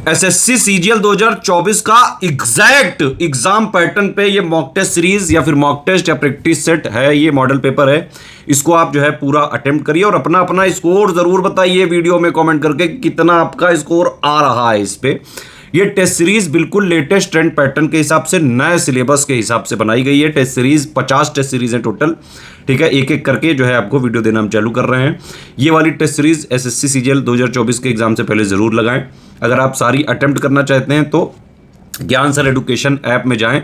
SSC CGL 2024 का exact exam pattern पे ये मॉक टेस्ट सीरीज या फिर मॉक टेस्ट या प्रैक्टिस सेट है, ये मॉडल पेपर है। इसको आप जो है पूरा अटेम्प्ट करिए और अपना अपना स्कोर जरूर बताइए वीडियो में कमेंट करके कितना आपका स्कोर आ रहा है इस पे। ये टेस्ट सीरीज बिल्कुल लेटेस्ट ट्रेंड पैटर्न के हिसाब से नए सिलेबस के हिसाब से बनाई गई है। टेस्ट सीरीज 50 टेस्ट सीरीज है टोटल, ठीक है। एक एक करके जो है आपको वीडियो देना हम चालू कर रहे हैं। ये वाली टेस्ट सीरीज एसएससी सीजीएल 2024 के एग्जाम से पहले जरूर लगाएं। अगर आप सारी अटेम्प्ट करना चाहते हैं तो ज्ञान सर एडुकेशन ऐप में जाएं,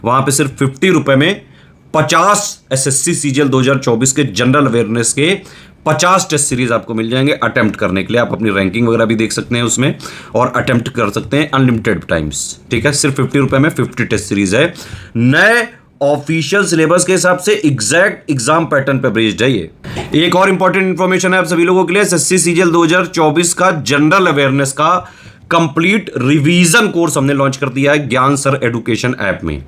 वहां पे सिर्फ 50 रुपए में 50 एसएससी सीजीएल 2024 के जनरल अवेयरनेस के 50 टेस्ट सीरीज आपको मिल जाएंगे अटेम्प्ट करने के लिए। आप अपनी रैंकिंग वगैरह भी देख सकते हैं उसमें और अटेम्प्ट कर सकते हैं अनलिमिटेड टाइम्स, ठीक है। सिर्फ 50 रुपए में 50 टेस्ट सीरीज है, नए ऑफिशियल सिलेबस के हिसाब से एग्जैक्ट एग्जाम पैटर्न पे बेस्ड है ये। एक और इंपॉर्टेंट इंफॉर्मेशन है आप सभी लोगों के लिए, एसएससी सीजीएल 2024 का जनरल अवेयरनेस का कंप्लीट रिवीजन कोर्स हमने लॉन्च कर दिया है ज्ञान सर एडुकेशन ऐप में।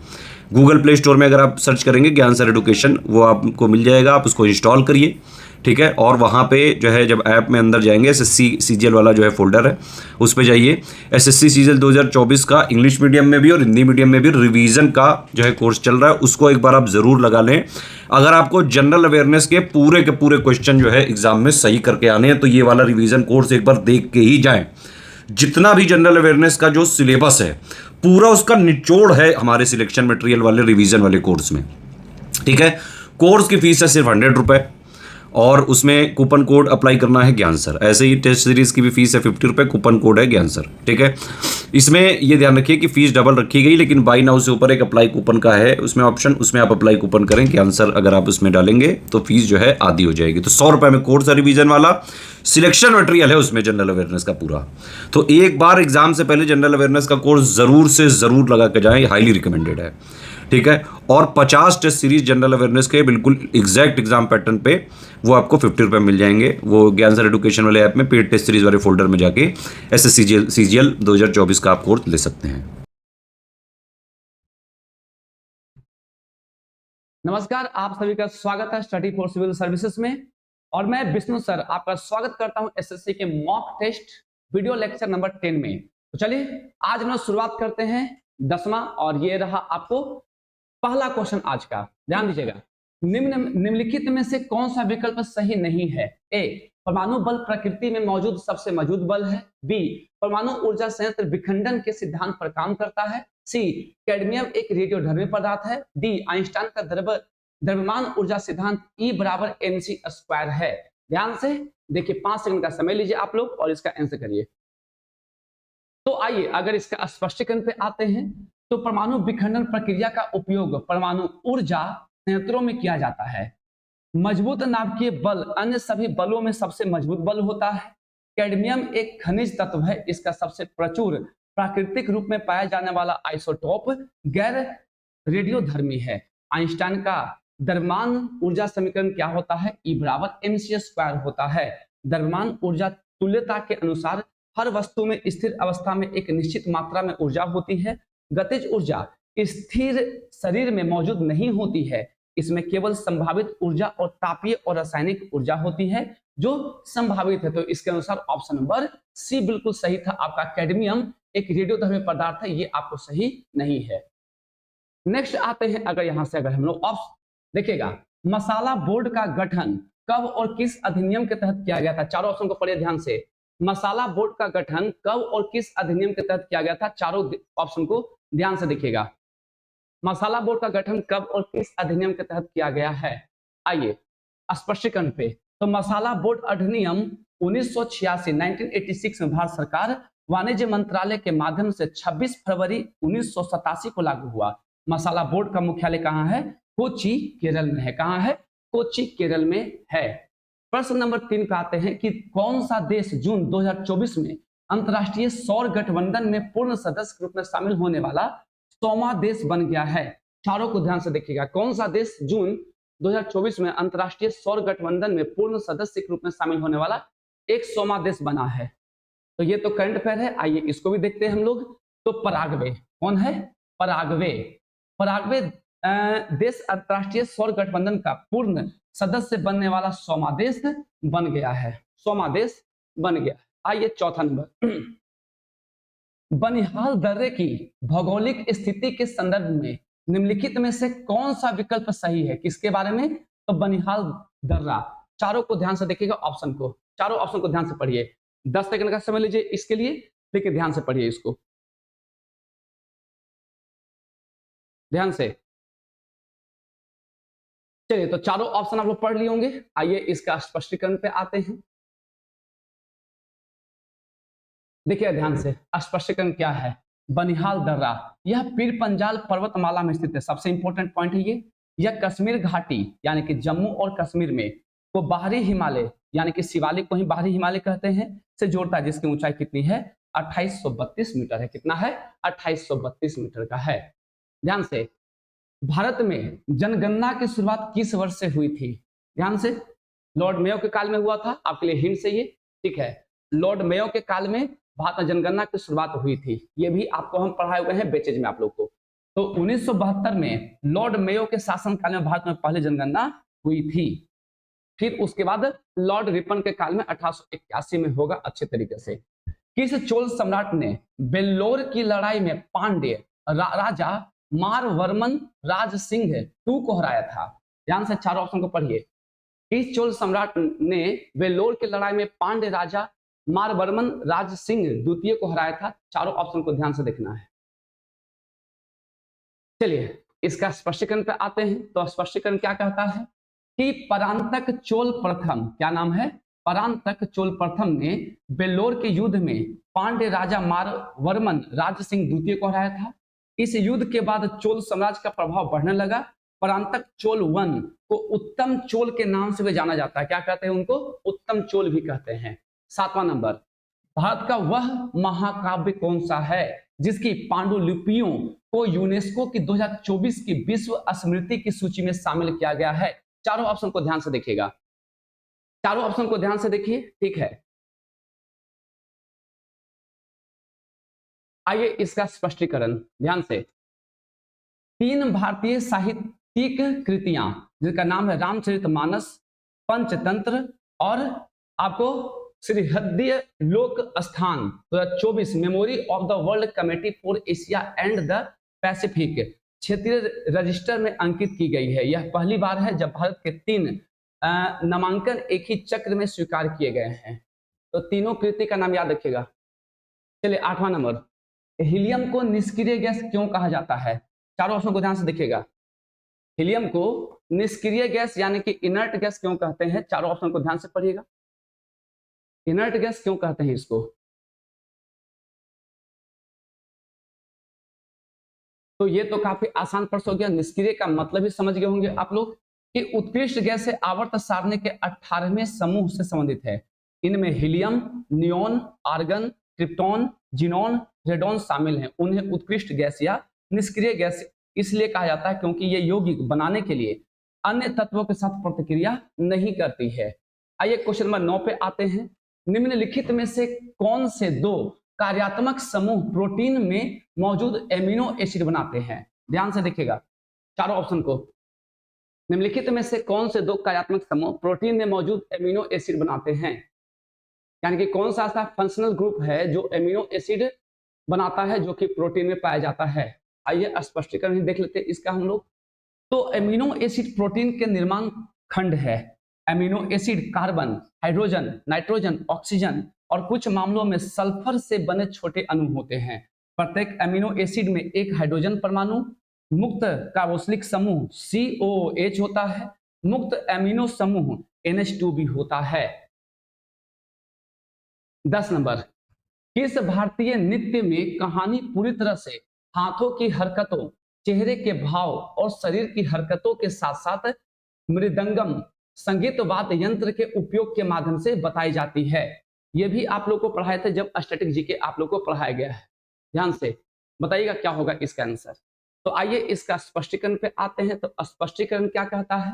गूगल प्ले स्टोर में अगर आप सर्च करेंगे ज्ञान सर एडुकेशन, वो आपको मिल जाएगा, आप उसको इंस्टॉल करिए, ठीक है। और वहाँ पे जो है जब ऐप में अंदर जाएंगे एसएससी सीजीएल वाला जो है फोल्डर है उस पे जाइए। एसएससी सीजीएल 2024 का इंग्लिश मीडियम में भी और हिंदी मीडियम में भी रिवीजन का जो है कोर्स चल रहा है, उसको एक बार आप ज़रूर लगा लें। अगर आपको जनरल अवेयरनेस के पूरे क्वेश्चन जो है एग्जाम में सही करके आने हैं तो ये वाला रिवीजन कोर्स एक बार देख के ही जाएँ। जितना भी जनरल अवेयरनेस का जो सिलेबस है पूरा उसका निचोड़ है हमारे सिलेक्शन मटेरियल वाले रिवीजन वाले कोर्स में, ठीक है। कोर्स की फीस है सिर्फ 100 रुपये और उसमें कूपन कोड अप्लाई करना है ज्ञान सर। ऐसे ही टेस्ट सीरीज की भी फीस है 50 रुपये, कूपन कोड है ज्ञान सर, ठीक है। इसमें ये ध्यान रखिए कि फीस डबल रखी गई, लेकिन बाई नाउ से ऊपर एक अप्लाई कूपन का है उसमें ऑप्शन, उसमें आप अप्लाई कूपन करें ज्ञान सर, अगर आप उसमें डालेंगे तो फीस जो है आधी हो जाएगी। तो 100 रुपये में कोर्स है रिवीजन वाला, सिलेक्शन मटेरियल है उसमें जनरल अवेयरनेस का पूरा। तो एक बार एग्जाम से पहले जनरल अवेयरनेस का कोर्स जरूर से जरूर लगा के जाएं, हाईली रिकमेंडेड है, ठीक है। और 50 टेस्ट सीरीज जनरल अवेयरनेस के बिल्कुल एग्जैक्ट एग्जाम पैटर्न पे वो आपको 50 रुपये मिल जाएंगे। वो ज्ञान सर एडुकेशन वाले ऐप में पेड टेस्ट सीरीज वाले फोल्डर में जाके एसएससी सीजीएल 2024 का आप कोर्स ले सकते हैं। नमस्कार, आप सभी का स्वागत है स्टडी फॉर सिविल सर्विसेज में और मैं विष्णु सर आपका स्वागत करता हूं एसएससी के mock test video lecture number 10 में। तो चलिए आज हम लोग शुरुआत करते हैं 10वां और ये रहा आपको पहला क्वेश्चन आज का। ध्यान दीजिएगा, निम्नलिखित में से कौन सा विकल्प सही नहीं है? ए, परमाणु बल प्रकृति में मौजूद सबसे मजबूत बल है। बी, परमाणु ऊर्जा संयंत्र विखंडन के सिद्धांत पर काम करता है। सी, कैडमियम एक रेडियोधर्मी पदार्थ है। डी, आइंस्टाइन का द्रव्यमान ऊर्जा सिद्धांत E बराबर mc² है। ध्यान से देखिए, 5 सेकंड का समय लीजिए आप लोग और इसका आंसर करिए। तो आइए अगर इसका स्पष्टीकरण पे आते हैं तो परमाणु विखंडन प्रक्रिया का उपयोग परमाणु ऊर्जा संयंत्रों में किया जाता है। मजबूत नाभिकीय बल अन्य सभी बलों में सबसे मजबूत बल होता है। कैडमियम एक खनिज तत्व है, इसका सबसे प्रचुर प्राकृतिक रूप में पाया जाने वाला आइसोटोप गैर रेडियोधर्मी है। आइंस्टाइन का द्रव्यमान ऊर्जा समीकरण क्या होता है? E बराबर mc² होता है। द्रव्यमान ऊर्जा तुल्यता के अनुसार हर वस्तु में स्थिर अवस्था में एक निश्चित मात्रा में ऊर्जा होती है। गतिज ऊर्जा स्थिर शरीर में मौजूद नहीं होती है, इसमें केवल संभावित ऊर्जा और तापीय और रासायनिक ऊर्जा होती है जो संभावित है। तो इसके अनुसार ऑप्शन नंबर सी बिल्कुल सही था आपका। कैडमियम एक रेडियोधर्मी पदार्थ है, ये आपको सही नहीं है। नेक्स्ट आते हैं, अगर यहां से अगर हम लोग ऑप्शन देखिएगा, मसाला बोर्ड का गठन कब और किस अधिनियम के तहत किया गया था? चारों ऑप्शन को पढ़िए ध्यान से। मसाला बोर्ड का गठन कब और किस अधिनियम के तहत किया गया था? चारों ऑप्शन को ध्यान से देखिएगा। मसाला बोर्ड का गठन कब और किस अधिनियम के तहत किया गया है? आइए स्पष्टीकरण पे। तो मसाला बोर्ड अधिनियम 1986 में भारत सरकार वाणिज्य मंत्रालय के माध्यम से 26 फरवरी 1987 को लागू हुआ। मसाला बोर्ड का मुख्यालय कहाँ है? कोच्चि केरल में है। कहाँ है? कोच्चि केरल में है। प्रश्न नंबर 3 पे आते हैं कि कौन सा देश जून 2024 में अंतरराष्ट्रीय सौर गठबंधन में पूर्ण सदस्य के रूप में शामिल होने वाला 100वां देश बन गया है? चारों को ध्यान से देखिएगा, कौन सा देश जून 2024 में अंतरराष्ट्रीय सौर गठबंधन में पूर्ण सदस्य के रूप में शामिल होने वाला 100वां देश बना है? तो ये तो करंट अफेयर है, आइए इसको भी देखते हैं हम लोग। तो पराग्वे कौन है? पराग्वे देश अंतरराष्ट्रीय सौर गठबंधन का पूर्ण सदस्य बनने वाला 100वां देश बन गया है। 100वां देश बन गया। आइए चौथा नंबर बनिहाल दर्रे की भौगोलिक स्थिति के संदर्भ में निम्नलिखित में से कौन सा विकल्प सही है? किसके बारे में? तो बनिहाल दर्रा। चारों को ध्यान से देखिएगा, ऑप्शन को, चारों ऑप्शन को ध्यान से पढ़िए। 10 सेकंड का समय लीजिए इसके लिए, देखिए ध्यान से पढ़िए इसको, ध्यान से। चलिए, तो चारों ऑप्शन आप लोग पढ़ लिए होंगे। आइए इसका स्पष्टीकरण पे आते हैं। देखिए ध्यान से, स्पष्टीकरण क्या है। बनिहाल दर्रा यह पीर पंजाल पर्वतमाला में स्थित है, सबसे इंपॉर्टेंट पॉइंट है ये। यह कश्मीर घाटी यानी कि जम्मू और कश्मीर में को बाहरी हिमालय यानी कि शिवालिक को ही बाहरी हिमालय कहते हैं से जोड़ता है, जिसकी ऊंचाई कितनी है? 2832 मीटर है। कितना है? 2832 मीटर का है। ध्यान से, भारत में जनगणना की शुरुआत किस वर्ष से हुई थी? ध्यान से, लॉर्ड मेयो के काल में हुआ था। आपके लिए हिंट से ये, ठीक है, लॉर्ड मेयो के काल में भारत में जनगणना की शुरुआत हुई थी। ये भी आपको हम पढ़ाए हुए हैं बेचेज में आप लोग को। तो 1972 में लॉर्ड मेयो के शासनकाल में भारत में पहले जनगणना हुई थी। फिर उसके बाद लॉर्ड रिपन के काल में 1881 में होगा अच्छे तरीके से। किस चोल सम्राट ने बेल्लोर की लड़ाई में पांड्य राजा मारवर्मन राज सिंह टू को हराया था? ध्यान से चारों ऑप्शन को पढ़िए। किस चोल सम्राट ने वेल्लोर की लड़ाई में पांड्य राजा मारवर्मन राज सिंह द्वितीय को हराया था? चारों ऑप्शन को ध्यान से देखना है। चलिए इसका स्पष्टीकरण पे आते हैं। तो स्पष्टीकरण क्या कहता है कि परांतक चोल प्रथम, क्या नाम है? परांतक चोल प्रथम ने बेल्लोर के युद्ध में पांड्य राजा मारवर्मन राज सिंह द्वितीय को हराया था। इस युद्ध के बाद चोल साम्राज्य का प्रभाव बढ़ने लगा। परांतक चोल वन को उत्तम चोल के नाम से भी जाना जाता है। क्या कहते हैं उनको? उत्तम चोल भी कहते हैं। 7वां नंबर, भारत का वह महाकाव्य कौन सा है जिसकी पांडुलिपियों को यूनेस्को की 2024 की विश्व स्मृति की सूची में शामिल किया गया है? चारों ऑप्शन को ध्यान से देखिएगा, चारों ऑप्शन को ध्यान से देखिए, ठीक है। आइए इसका स्पष्टीकरण ध्यान से। 3 भारतीय साहित्यिक कृतियां जिनका नाम है रामचरितमानस, पंचतंत्र और आपको श्रीहृदय लोक स्थान 2024 memory of the world committee for Asia and the Pacific क्षेत्रीय रजिस्टर में अंकित की गई है। यह पहली बार है जब भारत के 3 नामांकन एक ही चक्र में स्वीकार किए गए हैं। तो तीनों कृति का नाम याद रखिएगा। चलिए 8वां नंबर, हीलियम को निष्क्रिय गैस क्यों कहा जाता है? चारों ऑप्शन को ध्यान से देखिएगा। हीलियम को निष्क्रिय गैस यानी कि इनर्ट गैस क्यों कहते हैं? चारों ऑप्शन को ध्यान से पढ़िएगा। इनर्ट गैस क्यों कहते हैं इसको? तो ये तो काफी आसान प्रश्न हो गया। निष्क्रिय का मतलब ही समझ गए होंगे आप लोग कि उत्कृष्ट गैस से आवर्त सारणी के 18वें समूह से संबंधित है। इनमें helium, neon, argon, krypton, xenon, radon शामिल हैं। उन्हें उत्कृष्ट गैस या निष्क्रिय गैस इसलिए कहा जाता है क्योंकि ये यौगिक बनाने के लिए अन्य तत्वों के साथ प्रतिक्रिया नहीं करती है। आइए क्वेश्चन नंबर 9 पे आते हैं। निम्नलिखित में से कौन से 2 कार्यात्मक समूह प्रोटीन में मौजूद एमिनो एसिड बनाते हैं? ध्यान से देखिएगा चारों ऑप्शन को। निम्नलिखित में से कौन से 2 कार्यात्मक समूह प्रोटीन में मौजूद एमिनो एसिड बनाते हैं? यानी कि कौन सा ऐसा फंक्शनल ग्रुप है जो एमिनो एसिड बनाता है जो कि प्रोटीन में पाया जाता है? आइए स्पष्टीकरण देख लेते हैं इसका हम लोग। तो एमिनो एसिड प्रोटीन के निर्माण खंड है। Amino acid carbon, hydrogen, nitrogen, oxygen और कुछ मामलों में सल्फर से बने छोटे अणु होते हैं। प्रत्येक एमिनो एसिड में एक हाइड्रोजन परमाणु, मुक्त कार्बोक्सिलिक समूह COOH होता है, मुक्त एमिनो समूह NH2 भी होता है। 10 नंबर, किस भारतीय नृत्य में कहानी पूरी तरह से हाथों की हरकतों, चेहरे के भाव और शरीर की हरकतों के साथ साथ मृदंगम संगीत वाद्य यंत्र के उपयोग के माध्यम से बताई जाती है? यह भी आप लोग को पढ़ाए थे जब स्टैटिक जीके आप लोग को पढ़ाया गया है। ध्यान से बताइएगा क्या होगा इसका आंसर। तो आइए इसका स्पष्टीकरण पे आते हैं। तो स्पष्टीकरण क्या कहता है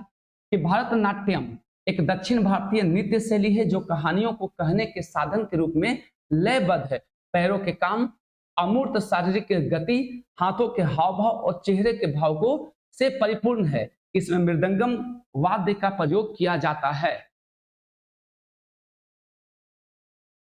कि भारतनाट्यम एक दक्षिण भारतीय नृत्य शैली है जो कहानियों को कहने के साधन के रूप में लयबद्ध है। पैरों के काम, अमूर्त शारीरिक गति, हाथों के हाव भाव और चेहरे के भाव को से परिपूर्ण है। इसमें मृदंगम वाद्य का प्रयोग किया जाता है।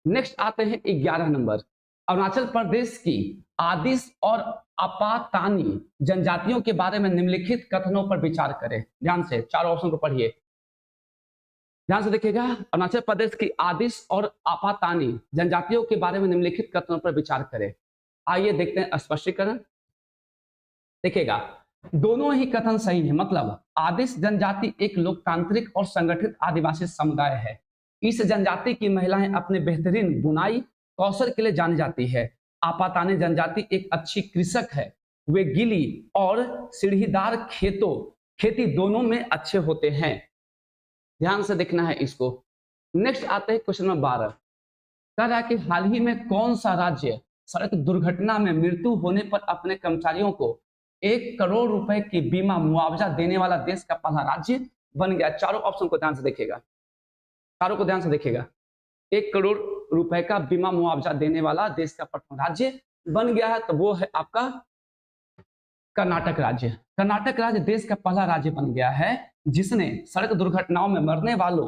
नेक्स्ट आते हैं 11 नंबर, अरुणाचल प्रदेश की आदिस और अपातानी जनजातियों के बारे में निम्नलिखित कथनों पर विचार करें। ध्यान से चारों ऑप्शन को पढ़िए, ध्यान से देखिएगा। अरुणाचल प्रदेश की आदिस और अपातानी जनजातियों के बारे में निम्नलिखित कथनों पर विचार करें। आइए देखते हैं स्पष्टीकरण। देखिएगा, दोनों ही कथन सही है। मतलब आदिस जनजाति एक लोकतांत्रिक और संगठित आदिवासी समुदाय है। इस जनजाति की महिलाएं अपने बेहतरीन बुनाई कौशल के लिए जानी जाती है। आपातानी जनजाति एक अच्छी कृषक है। वे गीली और सीढ़ीदार खेती दोनों में अच्छे होते हैं। ध्यान से देखना है इसको। नेक्स्ट आते हैं क्वेश्चन नंबर 12। कह रहा है कि हाल ही में कौन सा राज्य सड़क दुर्घटना में मृत्यु होने पर अपने कर्मचारियों को 1 करोड़ रुपए की बीमा मुआवजा देने वाला देश का पहला राज्य बन गया। चारों ऑप्शन को ध्यान से देखिएगा, चारों को ध्यान से देखिएगा। 1 करोड़ रुपए का बीमा मुआवजा देने वाला देश का प्रथम राज्य बन गया है, तो वो है आपका कर्नाटक राज्य। कर्नाटक राज्य देश का पहला राज्य बन गया है जिसने सड़क दुर्घटनाओं में मरने वालों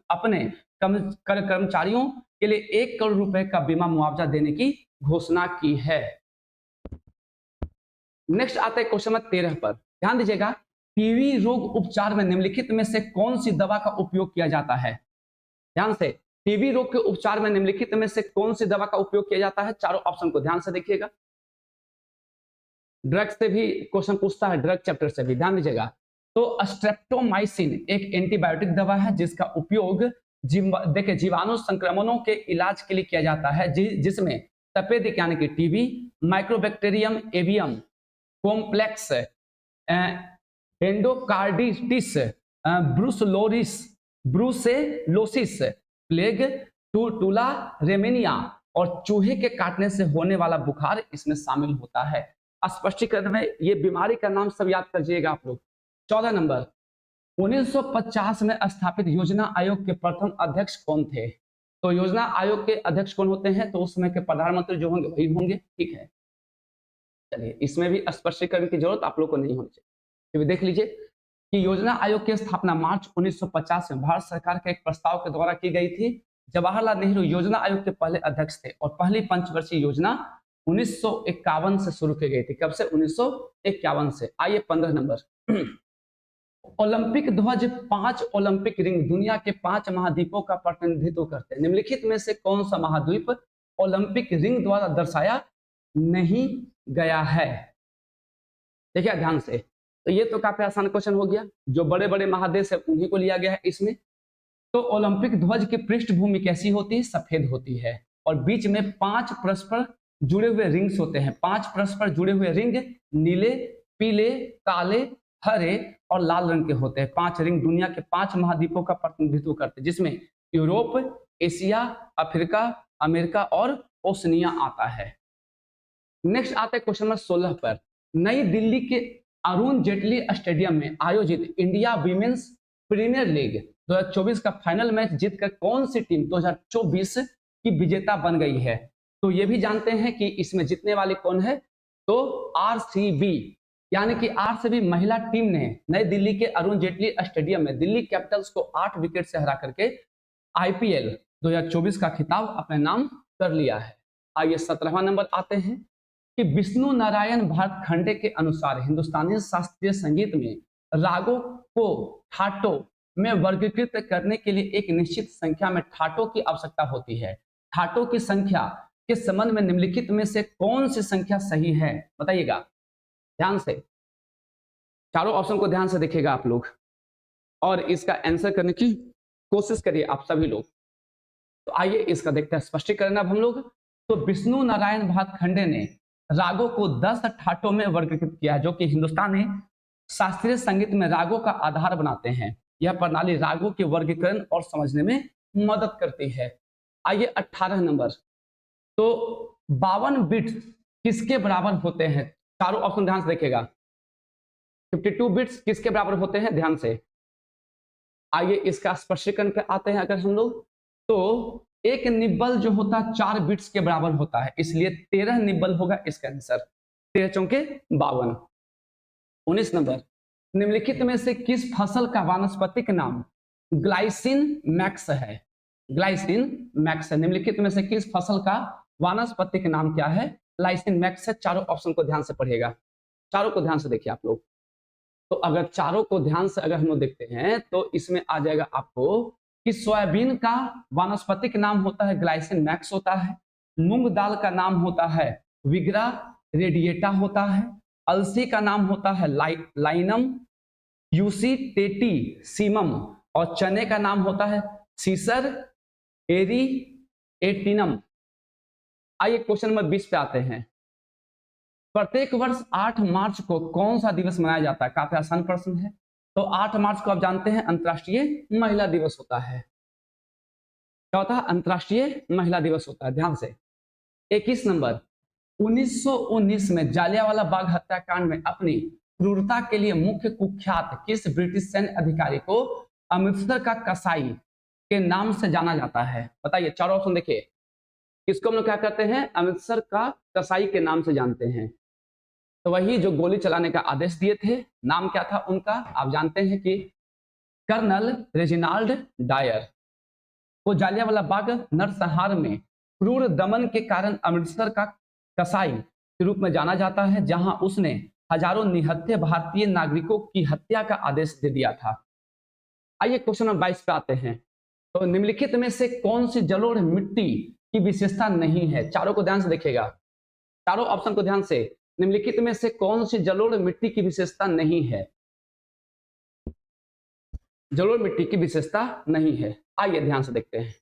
अपने कर्मचारियों के लिए 1 करोड़ रुपए का बीमा मुआवजा देने की घोषणा की है। नेक्स्ट आता है क्वेश्चन नंबर 13 पर। ध्यान दीजिएगा, टीबी रोग उपचार में निम्नलिखित में से कौन सी दवा का उपयोग किया जाता है। ध्यान से, टीबी रोग के उपचार में निम्नलिखित में से कौन सी दवा का उपयोग किया जाता है। चारों ऑप्शन को ध्यान से देखिएगा। ड्रग से भी क्वेश्चन पूछता है, ड्रग चैप्टर से भी, ध्यान दीजिएगा। तो स्ट्रेप्टोमाइसिन एक एंटीबायोटिक दवा है जिसका उपयोग देखिए जीवाणु संक्रमणों के इलाज के लिए किया जाता है, जिसमें तपेदिक यानी कि TB, mycobacterium avium complex, endocarditis, brucellosis, plague, tularaemia और चूहे के काटने से होने वाला बुखार इसमें शामिल होता है। स्पष्टीकरण में ये बीमारी का नाम सब याद करिएगा आप लोग। 14 नंबर, 1950 में स्थापित योजना आयोग के प्रथम अध्यक्ष कौन थे। तो योजना आयोग के अध्यक्ष कौन होते हैं, तो उस समय के प्रधानमंत्री जो होंगे वही होंगे। ठीक है, चलिए इसमें भी स्पष्टीकरण की जरूरत आप लोग को नहीं होनी चाहिए। तो देख लीजिए कि योजना आयोग की स्थापना मार्च 1950 में भारत सरकार के एक प्रस्ताव के द्वारा की गई थी। जवाहरलाल नेहरू योजना आयोग के पहले अध्यक्ष थे और पहली पंचवर्षीय योजना 1951 से शुरू की गई थी। कब से? 1951 से। आइए 15 नंबर, ओलंपिक ध्वज 5 ओलंपिक रिंग दुनिया के 5 महाद्वीपों का प्रतिनिधित्व करते हैं। निम्नलिखित में से कौन सा महाद्वीप ओलंपिक रिंग द्वारा दर्शाया नहीं गया है। देखिए ध्यान से, तो ये तो काफी आसान क्वेश्चन हो गया। जो बड़े बड़े महादेश है उन्हीं को लिया गया है इसमें। तो ओलंपिक ध्वज की पृष्ठभूमि कैसी होती है? सफेद होती है और बीच में 5 परस्पर जुड़े हुए रिंग्स होते हैं। 5 परस्पर जुड़े हुए रिंग नीले, पीले, काले, हरे और लाल रंग के होते हैं। 5 रिंग दुनिया के 5 महाद्वीपों का प्रतिनिधित्व करते हैं, जिसमें यूरोप, एशिया, अफ्रीका, अमेरिका और ओशनिया आता है। नेक्स्ट आता है क्वेश्चन नंबर 16 पर। नई दिल्ली के अरुण जेटली स्टेडियम में आयोजित इंडिया वीमेंस प्रीमियर लीग 2024 का फाइनल मैच जीतकर कौन सी टीम 2024 की विजेता बन गई है? तो ये भी जानते हैं कि इसमें जीतने वाली कौन है, तो आरसीबी, यानी कि आरसीबी महिला टीम ने नई दिल्ली के अरुण जेटली स्टेडियम में दिल्ली कैपिटल्स को 8 विकेट से हरा करके आईपीएल 2024 का खिताब अपने नाम कर लिया है। आइए 17वां नंबर आते हैं कि विष्णु नारायण भातखंडे के अनुसार हिंदुस्तानी शास्त्रीय संगीत में रागों को ठाटों में वर्गीकृत करने के लिए एक निश्चित संख्या में ठाटों की आवश्यकता होती है। ठाटों की संख्या के संबंध में निम्नलिखित में से कौन सी संख्या सही है? बताइएगा ध्यान से, चारों ऑप्शन को ध्यान से देखिएगा आप लोग और इसका आंसर करने की कोशिश करिए आप सभी लोग। तो आइए इसका देखते हैं स्पष्टीकरण अब हम लोग। तो विष्णु नारायण भातखंडे ने रागों को 10 ठाटों में वर्गीकृत किया, जो कि हिंदुस्तानी शास्त्रीय संगीत में रागों का आधार बनाते हैं। यह प्रणाली रागों के वर्गीकरण और समझने में मदद करती है। आइए 18 नंबर, तो 52 बिट्स किसके बराबर होते हैं? चारों ऑप्शन ध्यान से देखिएगा। 52 बिट्स किसके बराबर होते हैं? ध्यान से। आइए इसका स्पष्टीकरण पे आते हैं अगर हम लोग, तो एक निब्बल जो होता है 4 बिट्स के बराबर होता है, इसलिए 13 निब्बल होगा इसका आंसर। 13 चौके 52। 19 नंबर, निम्नलिखित में से किस फसल का वानस्पतिक नाम ग्लाइसिन मैक्स है? ग्लाइसिन मैक्स है। निम्नलिखित में से किस फसल का वानस्पतिक नाम क्या है? लाइसिन मैक्स है। चारों ऑप्शन को ध्यान से पढ़िएगा, चारों को ध्यान से देखिए आप लोग। तो अगर चारों को ध्यान से अगर हम लोग देखते हैं तो इसमें आ जाएगा आपको कि सोयाबीन का वानस्पतिक नाम होता है ग्लाइसिन मैक्स होता है, मूंग दाल का नाम होता है विग्रा रेडिएटा होता है, अलसी का नाम होता है लाइनम यूसीटेटी सीमम, और चने का नाम होता है सीसर एरी एटिनम। आइए क्वेश्चन नंबर 20 पे आते हैं। प्रत्येक वर्ष 8 मार्च को कौन सा दिवस मनाया जाता है? काफी आसान प्रश्न है। तो 8 मार्च को आप जानते हैं अंतर्राष्ट्रीय महिला दिवस होता है। क्या होता है? अंतर्राष्ट्रीय महिला दिवस होता है। ध्यान से 21 नंबर, 1919 में जालियांवाला बाग हत्याकांड में अपनी क्रूरता के लिए मुख्य कुख्यात किस ब्रिटिश सैन्य अधिकारी को अमृतसर का कसाई के नाम से जाना जाता है? बताइए, चारों ऑप्शन देखिए। किसको हम लोग क्या कहते हैं? अमृतसर का कसाई के नाम से जानते हैं। तो वही जो गोली चलाने का आदेश दिए थे, नाम क्या था उनका? आप जानते हैं कि कर्नल रेजिनाल्ड डायर। वो जालियांवाला बाग नरसंहार में क्रूर दमन के कारण अमृतसर का कसाई के रूप में जाना जाता है, जहां उसने हजारों निहत्थे भारतीय नागरिकों की हत्या का आदेश दे दिया था। आइए क्वेश्चन नंबर 22 पे आते हैं। तो निम्नलिखित में से कौन सी जलोढ़ मिट्टी की विशेषता नहीं है? चारों को ध्यान से देखिएगा, चारों ऑप्शन को ध्यान से। निम्नलिखित में से कौन सी जलोढ़ मिट्टी की विशेषता नहीं है? जलोढ़ मिट्टी की विशेषता नहीं है। आइए ध्यान से देखते हैं।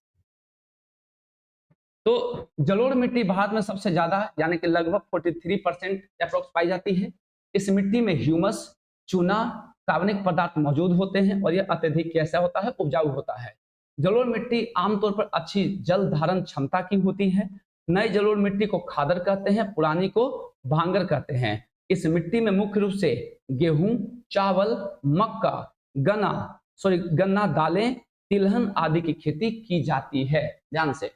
तो जलोढ़ मिट्टी भारत में सबसे ज्यादा यानी कि लगभग 43% अप्रोक्स पाई जाती है। इस मिट्टी में ह्यूमस, चूना, कार्बनिक पदार्थ मौजूद होते हैं और यह अत्यधिक कैसा होता है? उपजाऊ होता है। जलोढ़ मिट्टी आमतौर पर अच्छी जल धारण क्षमता की होती है। नई जलोढ़ मिट्टी को खादर कहते हैं, पुरानी को भांगर कहते हैं। इस मिट्टी में मुख्य रूप से गेहूं, चावल, मक्का, गन्ना, दालें, तिलहन आदि की खेती की जाती है। ध्यान से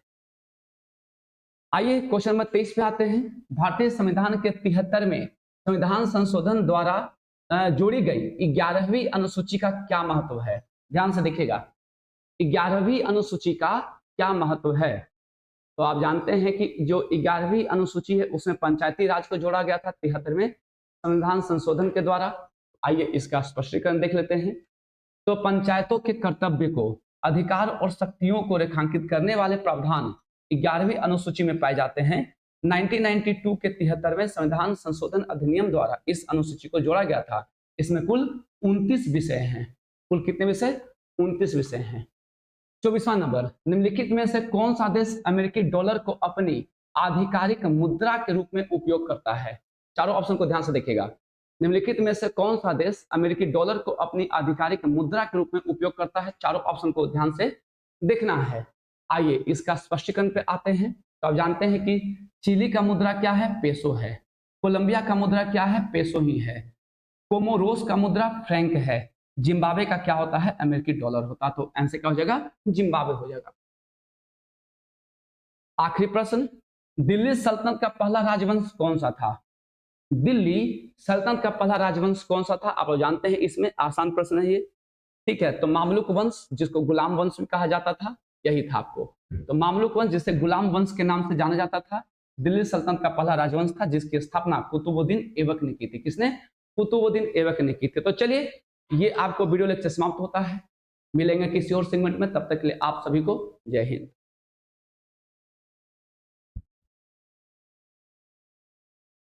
आइए क्वेश्चन नंबर 23 पे आते हैं। भारतीय संविधान के 73वें संविधान संशोधन द्वारा जोड़ी गई 11वीं अनुसूची का क्या महत्व है? ध्यान से देखिएगा, 11वीं अनुसूची का क्या महत्व है? तो आप जानते हैं कि जो 11वीं अनुसूची है उसमें पंचायती राज को जोड़ा गया था 73वें संविधान संशोधन के द्वारा। आइए इसका स्पष्टीकरण देख लेते हैं। तो पंचायतों के कर्तव्य को, अधिकार और शक्तियों को रेखांकित करने वाले प्रावधान 11वीं अनुसूची में पाए जाते हैं। 1992 के 73वें संविधान संशोधन अधिनियम द्वारा इस अनुसूची को जोड़ा गया था। इसमें कुल 29 विषय हैं। कुल कितने विषय? 29 विषय हैं। 24वां नंबर, निम्नलिखित में से कौन सा देश अमेरिकी डॉलर को अपनी आधिकारिक मुद्रा के रूप में उपयोग करता है? चारों ऑप्शन को ध्यान से देखिएगा। निम्नलिखित में से कौन सा देश अमेरिकी डॉलर को अपनी आधिकारिक मुद्रा के रूप में उपयोग करता है? चारों ऑप्शन को ध्यान से देखना है। आइए इसका स्पष्टीकरण पे आते हैं। तो आप जानते हैं कि चिली का मुद्रा क्या है? पेसो है। कोलंबिया का मुद्रा क्या है? पेसो ही है। कोमोरोस का मुद्रा फ्रैंक है। जिम्बाब्वे का क्या होता है? अमेरिकी डॉलर होता। तो आंसर क्या हो जाएगा? जिम्बाब्वे हो जाएगा। आखिरी प्रश्न, दिल्ली सल्तनत का पहला राजवंश कौन सा था? दिल्ली सल्तनत का पहला राजवंश कौन सा था? आप लोग जानते हैं, इसमें आसान प्रश्न है ये, ठीक है। तो मामलुक वंश, जिसको गुलाम वंश भी कहा जाता था, यही था आपको। तो मामलुक वंश जिसे गुलाम वंश के नाम से जाना जाता था, दिल्ली सल्तनत का पहला राजवंश था, जिसकी स्थापना कुतुबुद्दीन ऐबक ने की थी। किसने? कुतुबुद्दीन ऐबक ने की थी। तो चलिए ये आपको वीडियो लेक्चर समाप्त होता है। मिलेंगे किसी और सेगमेंट में, तब तक के लिए आप सभी को जय हिंद।